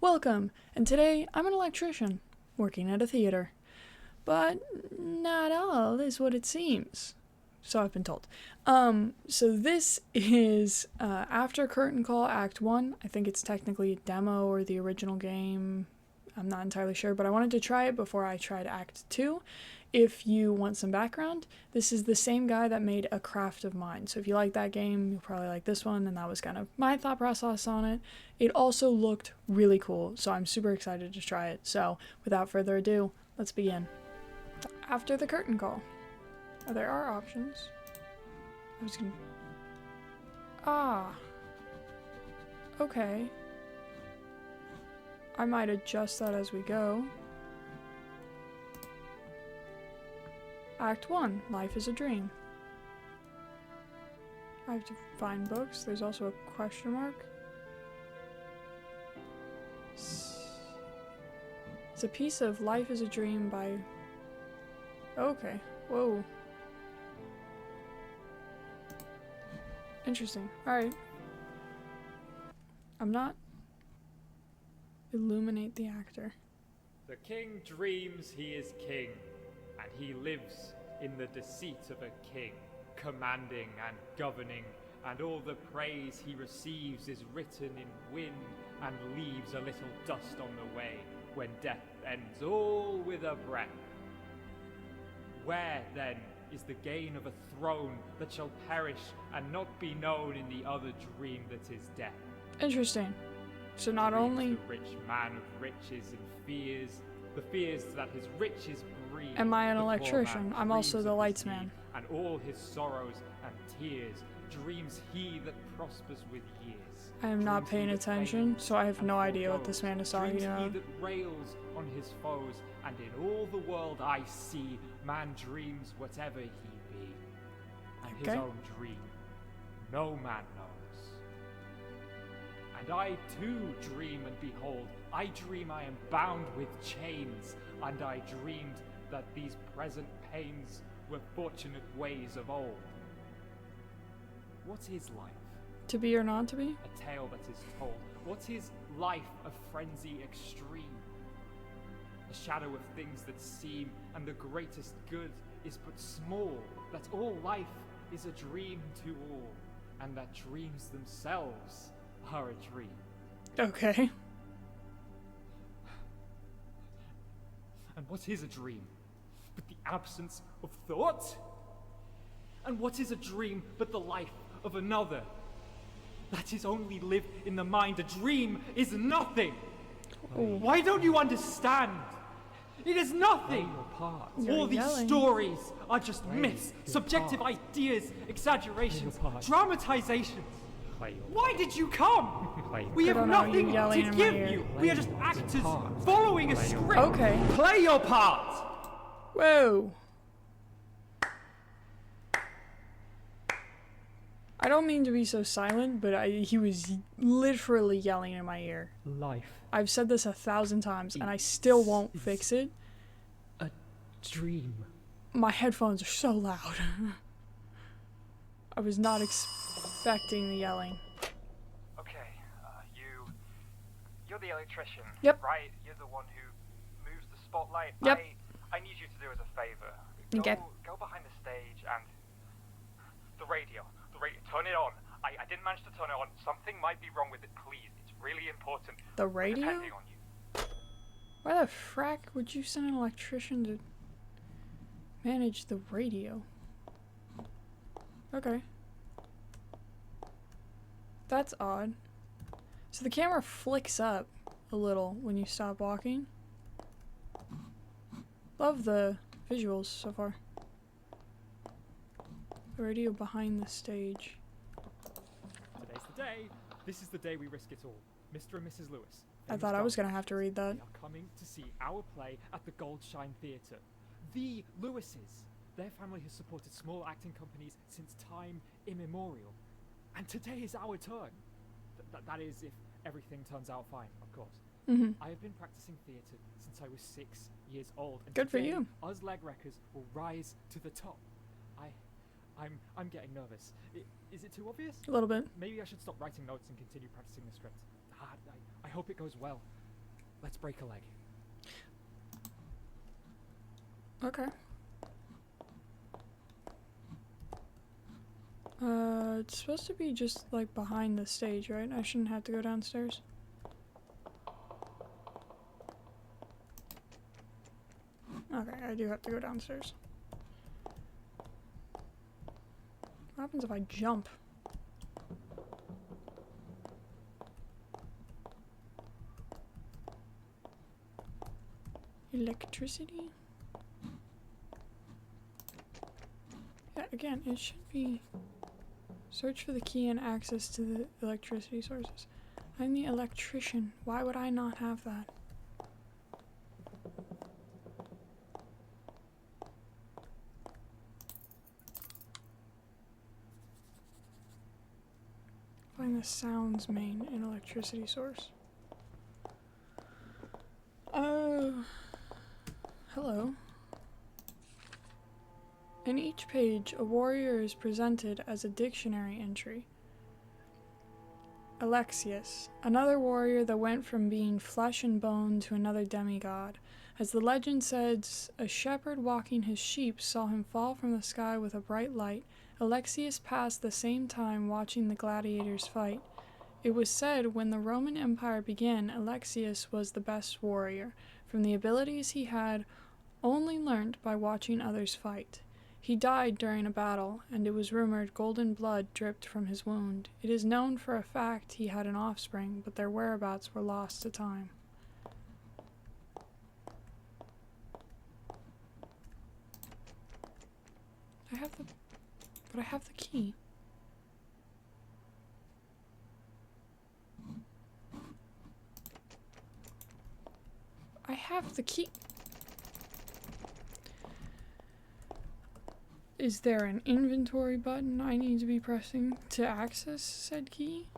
Welcome, and today I'm an electrician, working at a theater. But not all is what it seems. So I've been told. So this is after Curtain Call Act 1. I think it's technically a demo or the original game. I'm not entirely sure, but I wanted to try it before I tried Act 2. If you want some background, this is the same guy that made A Craft of Mine. So if you like that game, you'll probably like this one, and that was kind of my thought process on it. It also looked really cool, so I'm super excited to try it. So without further ado, let's begin. After the curtain call. Oh, there are options. I was gonna... Ah. Okay. I might adjust that as we go. Act 1, Life is a Dream. I have to find books. There's also a question mark. It's a piece of Life is a Dream by... Okay. Whoa. Interesting. Alright. I'm not... Illuminate the actor. The king dreams he is king, and he lives in the deceit of a king, commanding and governing, and all the praise he receives is written in wind and leaves a little dust on the way, when death ends all with a breath. Where, then, is the gain of a throne that shall perish and not be known in the other dream that is death? Interesting. So not Dreams only... the rich man of riches and fears, the fears that his riches breed. Am I an The poor electrician? man I'm also dreams the of his lights need, man. And all his sorrows and tears, dreams he that prospers with years. I am not Dreams he paying that attention, fails so I have and no idea what forgoes. this man is talking Dreams about. he that rails on his foes, and in all the world I see, man dreams whatever he be. And his Okay. own dream no man knows. And I too dream, and behold, I dream I am bound with chains, and I dreamed that these present pains were fortunate ways of old. What is life? To be or not to be? A tale that is told. What is life? A frenzy extreme. A shadow of things that seem, and the greatest good is but small, that all life is a dream to all, and that dreams themselves are a dream. Okay. And what is a dream but the absence of thought? And what is a dream but the life of another? That is only lived in the mind. A dream is nothing. Ooh. Why don't you understand? It is nothing. You're All these yelling. stories are just myths, subjective ideas, exaggerations, dramatizations. Why did you come? We I don't have know, you're nothing yelling to in my give ear. you. We are just actors following a script. Okay. Play your part. Whoa. I don't mean to be so silent, but he was literally yelling in my ear. Life, I've said this 1,000 times, and I still won't fix it. a dream. My headphones are so loud. I was not expecting the yelling. Okay, you're the electrician, Yep. right? You're the one who moves the spotlight. Yep. I need you to do us a favor. Okay. Go behind the stage and the radio, turn it on. I didn't manage to turn it on. Something might be wrong with it, please. It's really important. The We're radio? depending on you. Why the frack would you send an electrician to manage the radio? Okay. That's odd. So the camera flicks up a little when you stop walking. Love the visuals so far. The radio behind the stage. Today's the day. This is the day we risk it all. Mr. and Mrs. Lewis. I famous thought I was drama gonna have to read that. They are coming to see our play at the Goldshine Theatre. The Lewises. Their family has supported small acting companies since time immemorial. And today is our turn. That is, if everything turns out fine, of course. Mm-hmm. I have been practicing theatre since I was 6 years old. And Good for today, you. Us leg wreckers will rise to the top. I'm getting nervous. Is it too obvious? A little bit. Maybe I should stop writing notes and continue practicing the script. I hope it goes well. Let's break a leg. Okay. It's supposed to be just like behind the stage, right? I shouldn't have to go downstairs. Okay, I do have to go downstairs. What happens if I jump? Electricity? Yeah, again, it should be search for the key and access to the electricity sources. I'm the electrician. Why would I not have that? Find the sounds main and electricity source. Oh. Hello. In each page, a warrior is presented as a dictionary entry. Alexius, another warrior that went from being flesh and bone to another demigod. As the legend says, a shepherd walking his sheep saw him fall from the sky with a bright light. Alexius passed the same time watching the gladiators fight. It was said when the Roman Empire began, Alexius was the best warrior, from the abilities he had only learnt by watching others fight. He died during a battle, and it was rumored golden blood dripped from his wound. It is known for a fact he had an offspring, but their whereabouts were lost to time. I have the key. I have the key. Is there an inventory button I need to be pressing to access said key?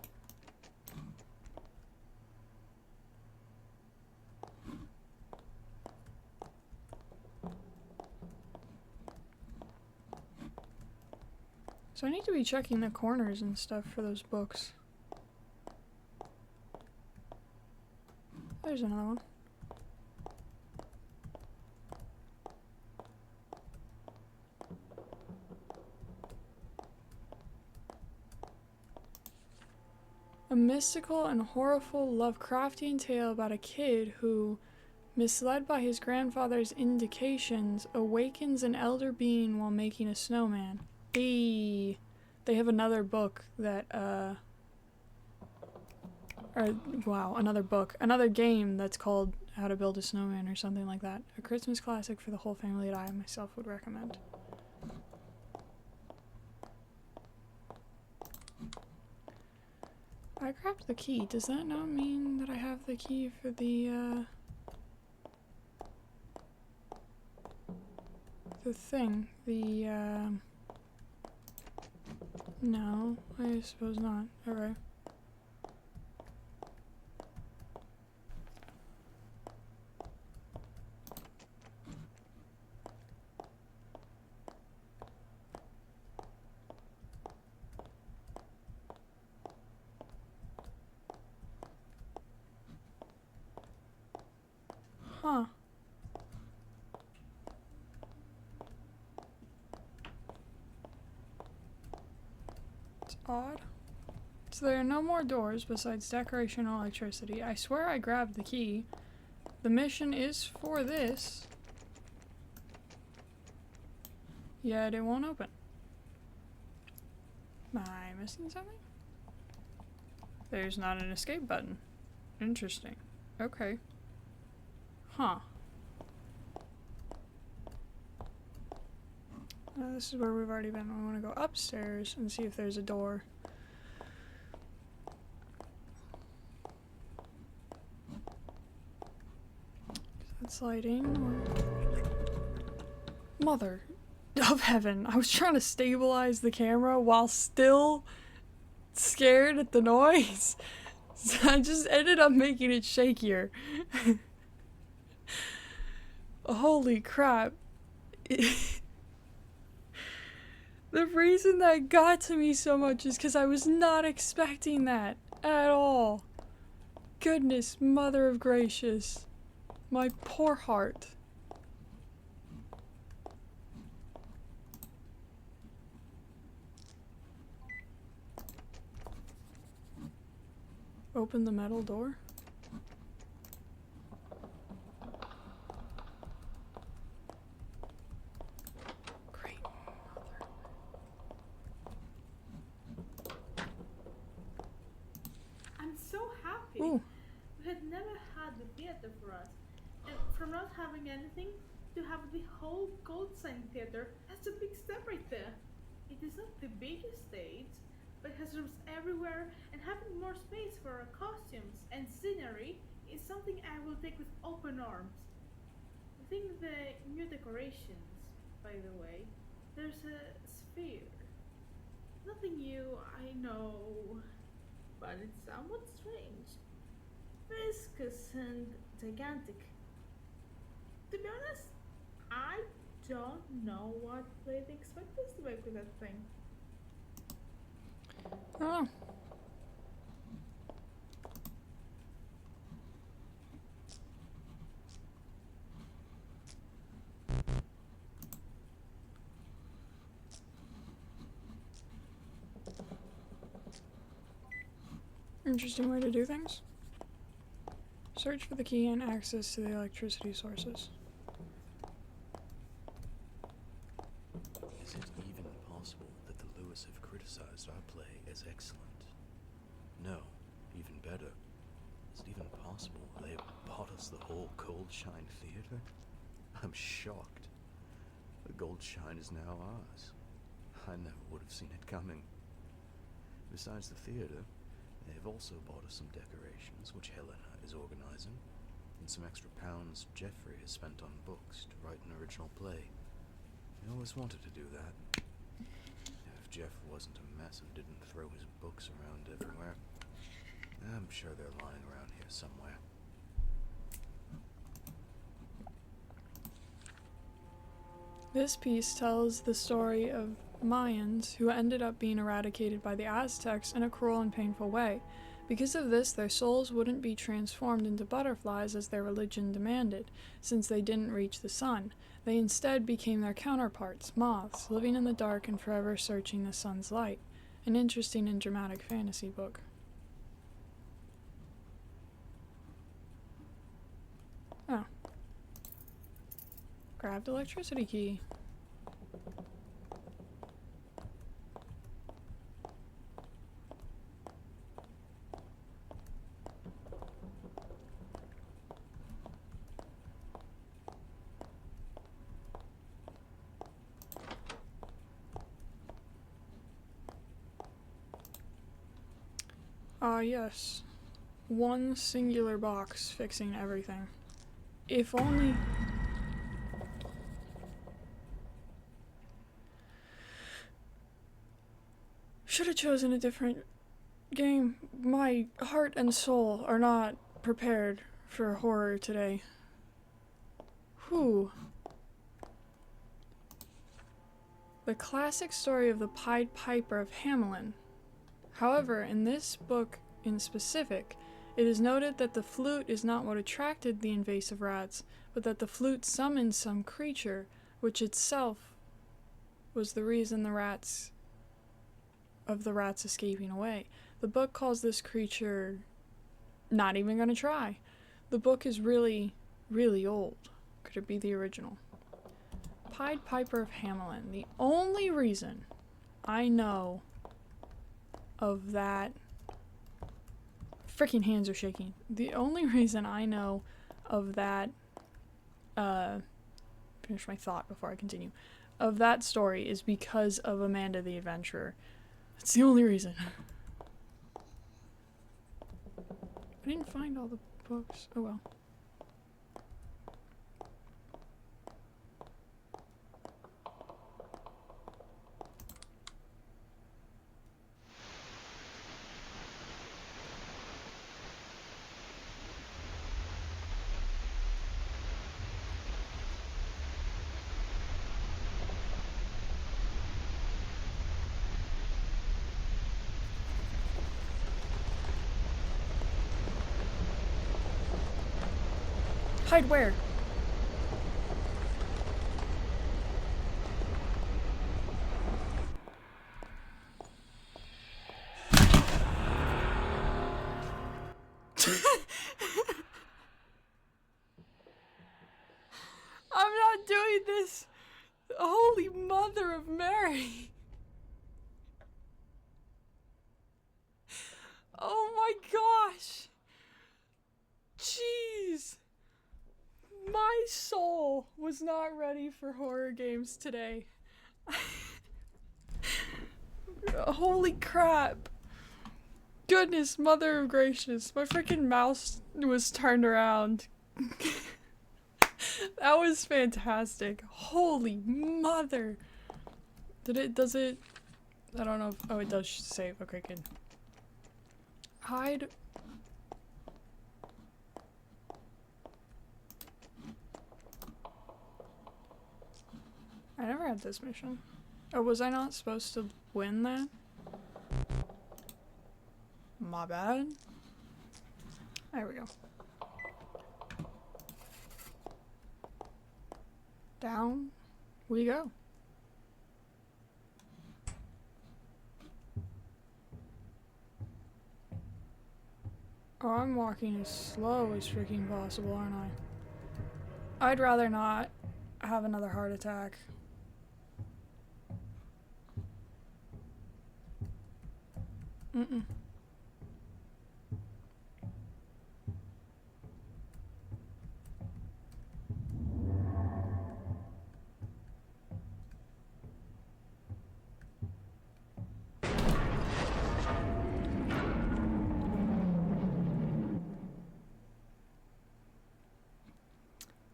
So I need to be checking the corners and stuff for those books. There's another one. A mystical and horrible Lovecraftian tale about a kid who, misled by his grandfather's indications, awakens an elder being while making a snowman. They have another book that, another game that's called How to Build a Snowman or something like that. A Christmas classic for the whole family that I myself would recommend. I grabbed the key. Does that not mean that I have the key for the thing? No, I suppose not. Okay. Huh. It's odd. So there are no more doors besides decoration and electricity. I swear I grabbed the key. The mission is for this. Yet it won't open. Am I missing something? There's not an escape button. Interesting. Okay. Huh. This is where we've already been. I want to go upstairs and see if there's a door. That's lighting. Mother of heaven. I was trying to stabilize the camera while still scared at the noise. So I just ended up making it shakier. Holy crap. The reason that got to me so much is because I was not expecting that at all. goodness, Mother of Gracious. My poor heart. Open the metal door. Great mother. I'm so happy. Ooh. We had never had the theater for us. And from not having anything to have the whole Goldstein Theater, that's a big step right there. It is not the biggest stage, but has rooms everywhere, and having more space for our costumes and scenery is something I will take with open arms. I think the new decorations, by the way, there's a sphere. Nothing new, I know, but it's somewhat strange. Viscous and gigantic. To be honest, I don't know what they'd expect us to make with that thing. Oh. Interesting way to do things. Search for the key and access to the electricity sources. Is it even possible that the Lewis have criticized our play as excellent? No, even better. Is it even possible they have bought us the whole Goldshine Theater? I'm shocked. The Goldshine is now ours. I never would have seen it coming. Besides the theater, they have also bought us some decorations, which Helena is organizing, and some extra pounds Jeffrey has spent on books to write an original play. I always wanted to do that. If Jeff wasn't a mess and didn't throw his books around everywhere, I'm sure they're lying around here somewhere. This piece tells the story of Mayans who ended up being eradicated by the Aztecs in a cruel and painful way. Because of this, their souls wouldn't be transformed into butterflies as their religion demanded, since they didn't reach the sun. They instead became their counterparts, moths, living in the dark and forever searching the sun's light. An interesting and dramatic fantasy book. Oh. Grabbed electricity key. Yes. One singular box fixing everything. If only... Should have chosen a different game. My heart and soul are not prepared for horror today. Whew. The classic story of the Pied Piper of Hamelin. However, in this book in specific, it is noted that the flute is not what attracted the invasive rats, but that the flute summoned some creature, which itself was the reason the rats escaping away. The book calls this creature not even gonna try. The book is really, really old. Could it be the original? Pied Piper of Hamelin. The only reason I know of that... Freaking hands are shaking. The only reason I know of that... finish my thought before I continue. Of that story is because of Amanda the Adventurer. That's the only reason. I didn't find all the books. Oh well. Hide where? I'm not doing this. Holy Mother of Mary. Oh my gosh. Jeez. My soul was not ready for horror games today. Holy crap. Goodness, mother of gracious. My freaking mouse was turned around. That was fantastic. Holy mother. Does it? I don't know if, oh, it does save. Okay, good. Hide. I never had this mission. Oh, was I not supposed to win that? My bad. There we go. Down we go. Oh, I'm walking as slow as freaking possible, aren't I? I'd rather not have another heart attack. Mm-mm.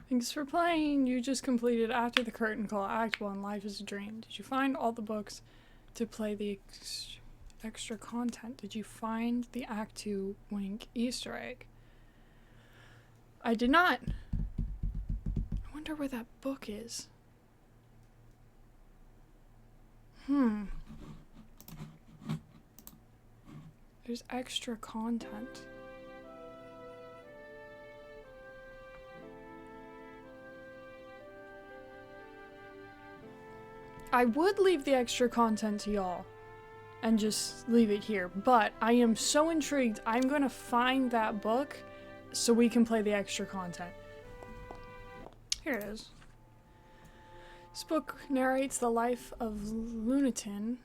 Thanks for playing. You just completed After the Curtain Call, Act 1, Life is a Dream. Did you find all the books to play the extra content? Did you find the Act 2 Wink Easter egg? I did not. I wonder where that book is. There's extra content. I would leave the extra content to y'all and just leave it here, but I am so intrigued. I'm gonna find that book so we can play the extra content. Here it is. This book narrates the life of Lunatin,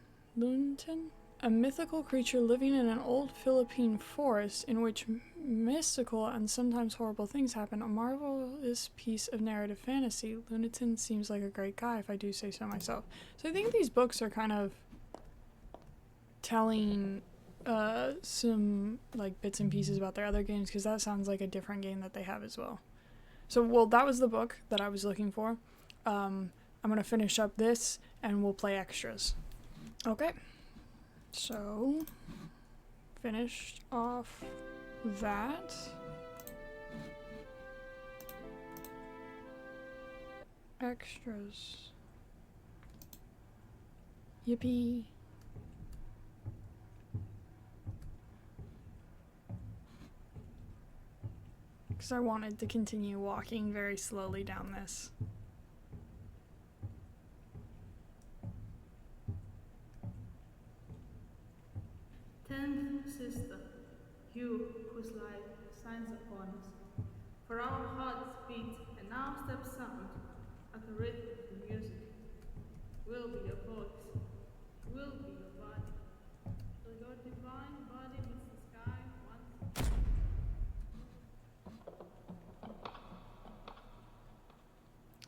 a mythical creature living in an old Philippine forest in which mystical and sometimes horrible things happen. A marvelous piece of narrative fantasy. Lunatin seems like a great guy, if I do say so myself. So I think these books are kind of telling some like bits and pieces about their other games, because that sounds like a different game that they have as well. So, well, that was the book that I was looking for. I'm gonna finish up this and we'll play extras. Okay. So, finished off that. Extras. Yippee. Because I wanted to continue walking very slowly down this. Tenth sister, you whose light shines upon us, for our hearts beat and our steps sound at the rhythm of the music. Will be your voice, will be your body, till your divine body meets the sky once.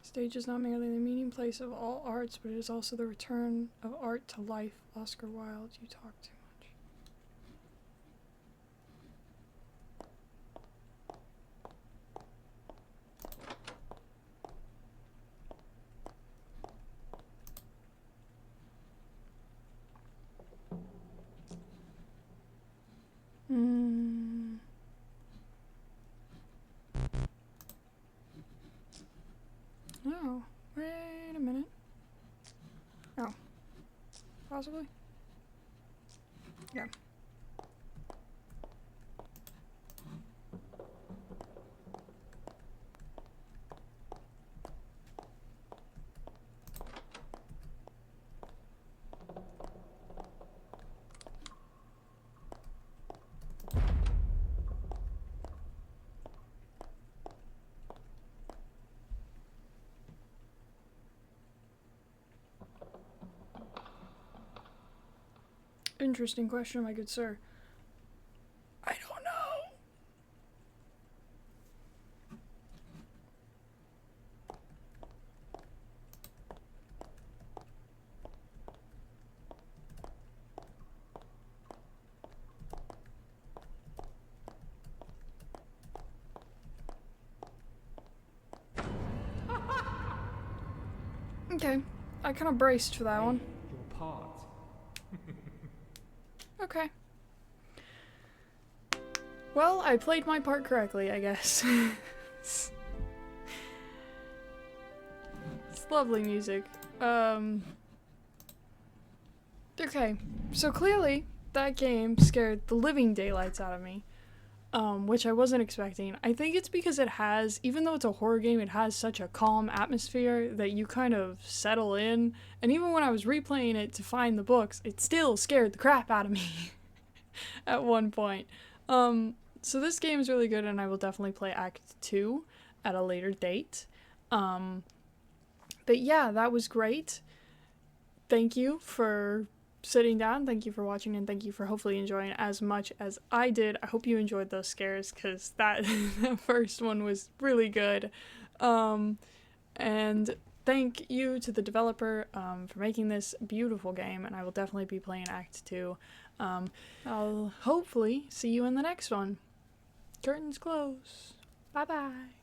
Stage is not merely the meeting place of all arts, but it is also the return of art to life. Oscar Wilde, you talk too much. Oh, wait a minute. Oh, possibly? Yeah. interesting question, my good sir. I don't know. Okay, I kind of braced for that one. Your part. Okay. Well, I played my part correctly, I guess. It's lovely music. Okay, so clearly that game scared the living daylights out of me. Which I wasn't expecting. I think it's because it has, even though it's a horror game, it has such a calm atmosphere that you kind of settle in. And even when I was replaying it to find the books, it still scared the crap out of me at one point. So this game is really good, and I will definitely play Act 2 at a later date. But yeah, that was great. Thank you for sitting down, thank you for watching, and thank you for hopefully enjoying as much as I did. I hope you enjoyed those scares, because that first one was really good. And thank you to the developer for making this beautiful game, and I will definitely be playing Act 2. I'll hopefully see you in the next one. Curtains close. Bye bye.